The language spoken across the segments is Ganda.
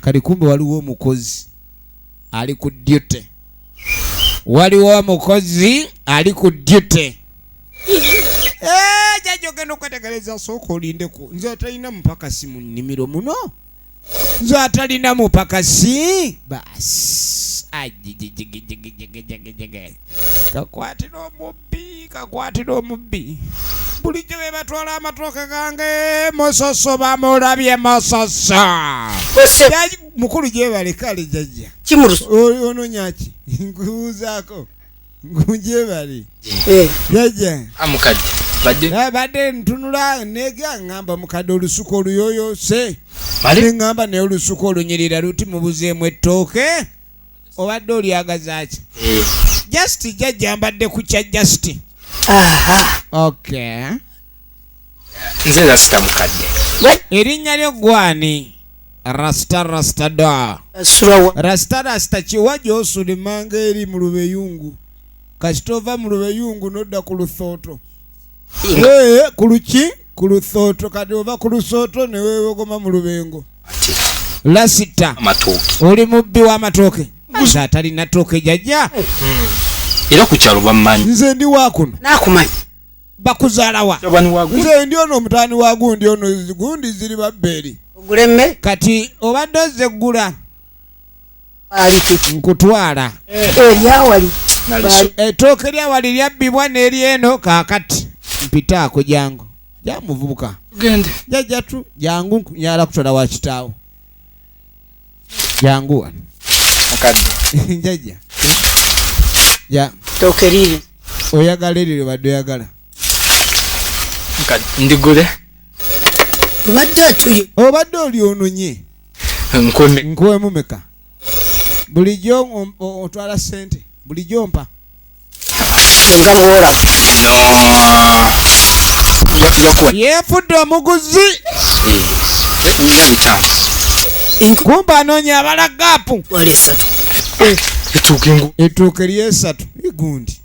kali kumbe waliwo omukozi ali ku duty. Waliwo omukozi ali ku duty. Jajja ogenda okwetegereza sooka olindeko. Nze atalina mupakasi mu nnimiro muno. Nze atalina mupakasi. Baasi. Kakwatira omubbi. Bulijjo bwe batwala amatooke gange Musoso bamulabye Musoso. Mukulu gyebale kale jajja. Ononyaki? Nkubuuzaako. Ngungyebale. Jajja. Amukadde. Badde ntunula nega ngamba mukadde olusuku oluyoyose. Ngamba ne olusuku olunyirira luti mubuzeemu ettooke. Obadde olyagazaaki? Just jajja mbadde ku kya just. Okay. Nze Rasta mukadde. Erinnya lyo gwani? Rasta da. Rasta kiwaji osulimanga eri mu lubeyungu. Kasitova mu lubeyungu nodda ku Lusooto. Kuluki? Ku Lusooto kati ova ku Lusooto ne weewogoma mu Lubengo. Lasita. Amatooke. Oli mubbi w'amatooke. Gusa atalina tooke jajja. Era ku kyalo bammanyi. Nze ndi waakuno. Nakumanyi. Bakuzaala wa? Nze ndi ono omutaani wa gundi ono gundi ziri babbeeri. Ogulemme? Kati obadde ozeggula. Ali kiki. Nkutwala. Eryawali. Ettooke lyawali lyabbibwa n'eri eno kaakati. Mpitaako jangu. Jamuvubuka. Tugende. Jajja tu jangu nyala kutola wa kitaawo. Jangu wano. Mukadde. Jajja. Ya. Ttooke liri. Oyagala eryo badde oyagala. Mukadde. Ndigule. Obadde atuye. Obadde oli ononye. Nkome. Nkuwe mumeka. Bulijjo otwala ssente. Bulijjo mpa. Nga bw'ola. Yeefudde omuguzi. Yali chance. Kumba anoonya abala gaapu. Wali esatu. Ettooke ly'esatu. Igundi.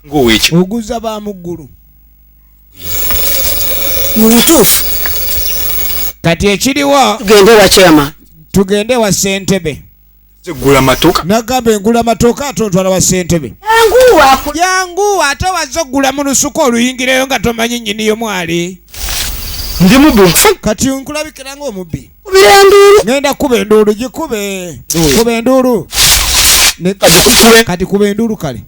Ng'oweki. Oguza ba muggulu. Mu butuufu. Kati ekiriwo. Tugende wa chairman. Tugende wa ssentebe. Gula matoka. Nagamba engula matoka ate ontwala wa ssentebe. Jangu ate wazze oggula mu lusuku oluyingireyo nga tomanyi nnyiniyo mwali. Ndi mubbi. Kati nkulabikira ng'omubbi. Kubira enduulu. Ngenda kuba enduulu gikube. Kuba enduulu. Kati kuba enduulu kale.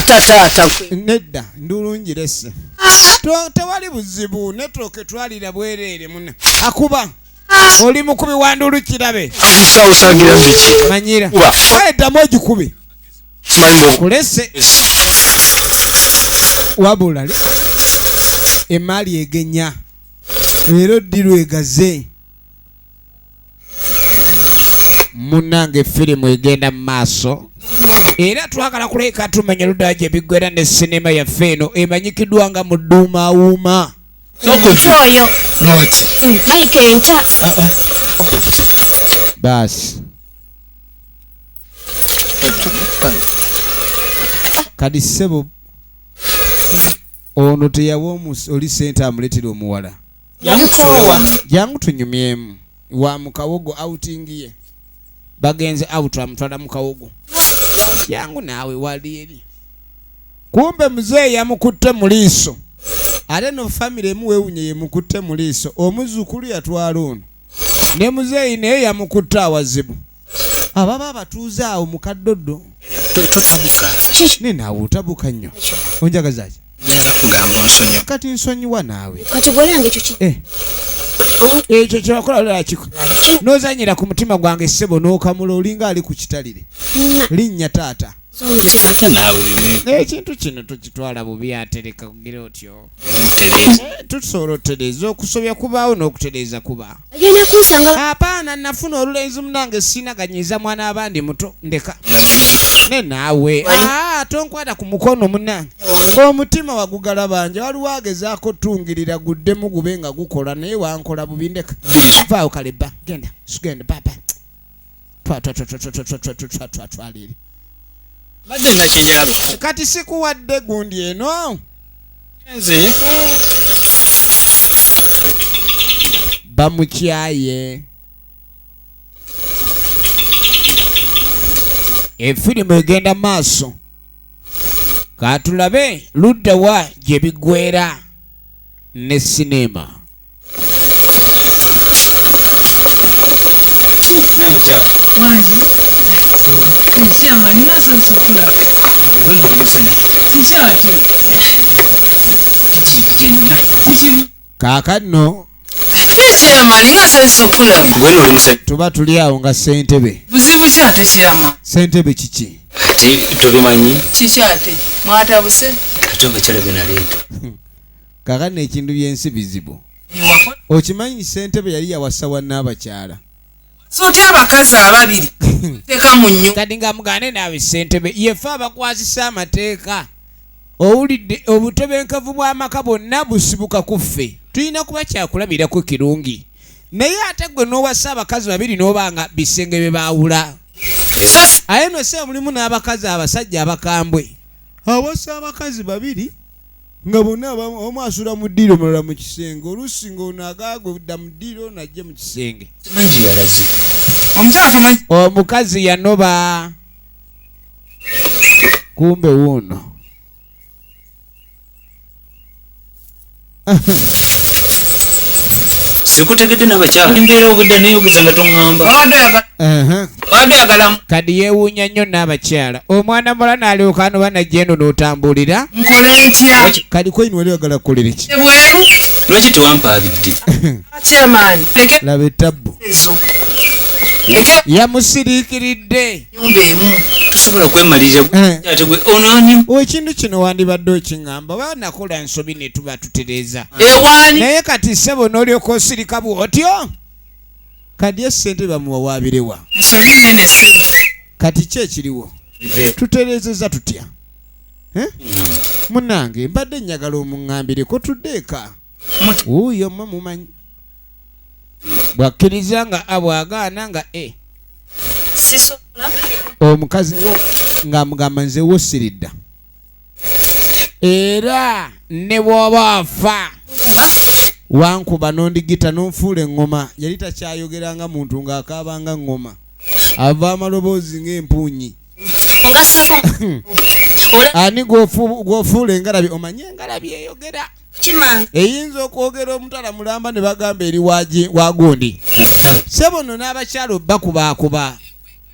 Taata. Nedda nduulu njiresse. Tewali buzibu netooke twalira bwereere muna. Akuba. Oli mukubi wa nduulu kirabe. Osagira biki. Manyira. Kale ddamu ogikube. Kulesse. Wabula emaali egenya. Leero ddiru egaze. Munnange firimu egenda mu maaso. Era twagala kuleka tumenya ludda gye biggwera ne sinema yaffe eno emanyikiddwa nga MUDUUMA AWUUMA. Oyo. Maike enta. Baasi. Kati ssebo ono teyawa oli ssente amuleetera omuwala. Jangu tunyumyemu. Wa mu kawogo outing ye. Bagenze out amutwala mu kawogo. Jangu naawe wali eri. Kumbe mzee yamukutte mu liiso. Ate no family emu wewunye yemukutte mu liiso. Omuzzukulu yatwala ono. Ne muzeeyi naye yamukutte awazibu. Ababa abatuuze awo mu kaddoddo. Totabuka. Naawe otabuka nnyo. Onjagazaaki? Ngenda kugamba nsonyiwa. Kati nsonyiwa naawe. Kati gwolange ekyo ki? Ekyo kyebakola olala kiko. N'ozanyira ku mutima gwange ssebo n'okamula olinga ali ku kitalire. Linnya taata. Ate naawe. Ekintu kino tukitwala bubi atereka kugira otyo. Tusobola otereeza okusobya kubaawo n'okutereeza kuba. Agenda kunsanga. Apaana nafuna olulenzi munange sinaganyiza mwana abandi muto ndeka. Ne naawe. Tonkwata ku mukono munange. Omutima wagugala banje waliwo agezaako tungirira guddemu gube nga gukola naye wankola bubi ndeka. Vaawo kaleba. Genda. Sugende papa. Twalire. Badde nakinjala. Kati sikuwadde gundi eno. Nze. Bamukyaye. efirimu egenda maaso katulabe ludda wa gye bigwera ne sinema. Kaakano tuba tuli awo nga ssentebe. Buzibu ki ate kyama? Ssentebe kiki? Ati tobimanyi? Kiki ate? Mwatabuse? Ate obakyala benaleeta. Kaakano ekintu by'ensi bizibu. Okimanyi ssentebe yali yawasa wannabakyala. So ty abakazi ababiri teka mu nnyo. Kati nga mugane naawe ssentebe yefe abakwasisa amateeka. Owulidde obutebenkevu bw'amaka bwonna busibuka ku ffe. Tulina kuba kyakulabirako kirungi. Naye ate gwe n'owasa abakazi babiri n'obanga bisenge bye baawula. Aye no se mulimu n'abakazi abasajja abakambwe. Awasa abakazi babiri nga bonna omu asula mu ddiiro mulala mu kisenge. Oluusi ng'ono agaagwe dda mu ddiiro najje mu kisenge. Manji yalaze. Omukyala tamanyi. Omukazi yanoba. Kumbe wuuno. Sikutegedde n'abakyala. Embeera obudde neeyogeza nga toŋŋamba. Wadagala kadi yeewuunya nnyo n'abakyala. Omwana muwala n'alyoka ano banajja eno n'otambulira. nkole ntya? Kadi kweni wali wagala kukolera ki? Ebweru? Lwaki tewampaabidde? Chairman. Laba ettabbu. Ezo. Yamusiriikiridde. Nyumba emu. Tosobola kwemaliriza ate gwe onooni. Ekintu kino wandibadde okiŋŋamba banakola nsobi ne tuba tutereeza. Ewaani. Naye kati ssebo n'olyoka osirika bw'otyo. Kadi essente bamuwawaabirewa. Ensobi nnene ssebo. Kati ki ekiriwo? Tutereezezza tutya? Munnange mbadde njagala omuŋŋambireko tudde eka. Wuuyo mmwe mumanyi. Bwakkiriza nga abwagaana nga Sisobola. omukazi ng'amugamba nze wossiridda. Era ne bw'oba afa wankuba n'ondigita n'onfuula eŋŋoma. Yali takyayogeranga muntu ng'akaabanga eŋŋoma. Ava amaloboozi ng'empuunyi. Ani gw'ofuula engalabi? Omanyi engalabi eyogera. Eyinza okwogera omutala mulamba ne bagamba eri wagundi. Ssebo nno n'abakyalo bakubaakuba.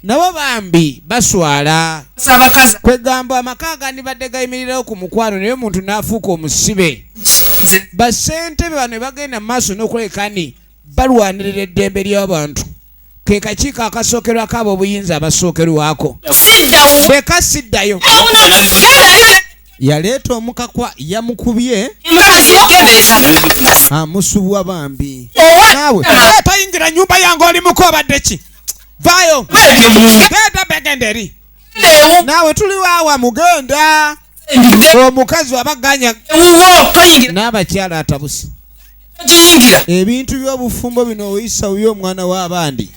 Nabo bambi baswala. Abakazi. Kwegamba amaka agandibadde gayimirirawo ku mukwano naye omuntu n'afuuka omusibe. Bassentebe bano bagenda mu maaso n'okulekani balwanirira eddembe ly'abantu. Ke kakiiko akasookerwako ab'obuyinza abasookerwako. Beka siddayo. Yaleeta omukakwa yamukubye. Amusubwa bambi. Naawe tayingira nnyumba yange olimuko obadde ki? Vaayo. Genda begenderi. Naawe tuli waawa mugenda. Omukazi wabaganya n'abakyala atabuse. Ebintu by'obufumbo bino oyisa uyo omwana w'abandi.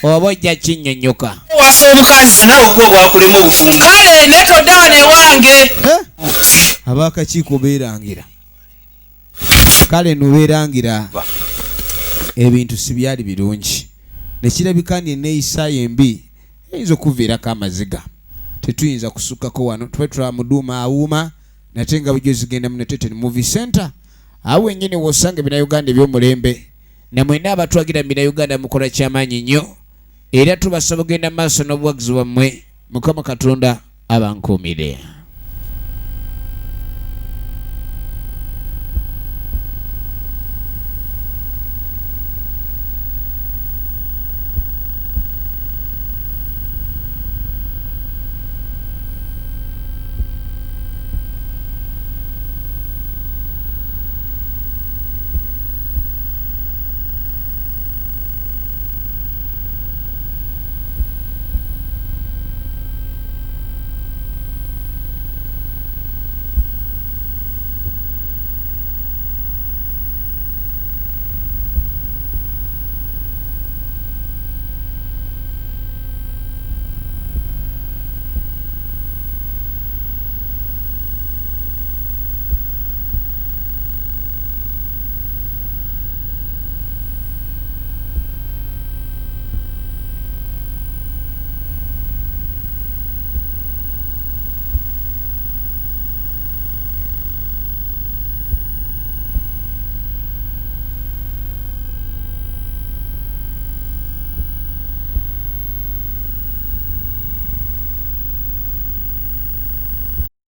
Oba ojja kinnyonnyoka. Wasa omukazi. Naawe kuba bwakulema obufumbo. Kale netoddaane wange. Ab'akakiiko beerangira. Kale nubeerangira ebintu si byali birungi. Nekirabika n'enneeyisa embi eyinza okuviirako amaziga. Tetuyinza kusukkako wano. Tube tula MUDUUMA AWUUMA nate nga bujjo zigenda mu Nateteni Movie Center. Awo ennyini w'osanga EBINAUGANDA eby'omulembe. Namwena abatwagira EBINAUGANDA mukola kyamaanyi nnyo. Era tubasaba ogenda maaso n'obuwagizi bwammwe. Mukama Katonda abankuumire.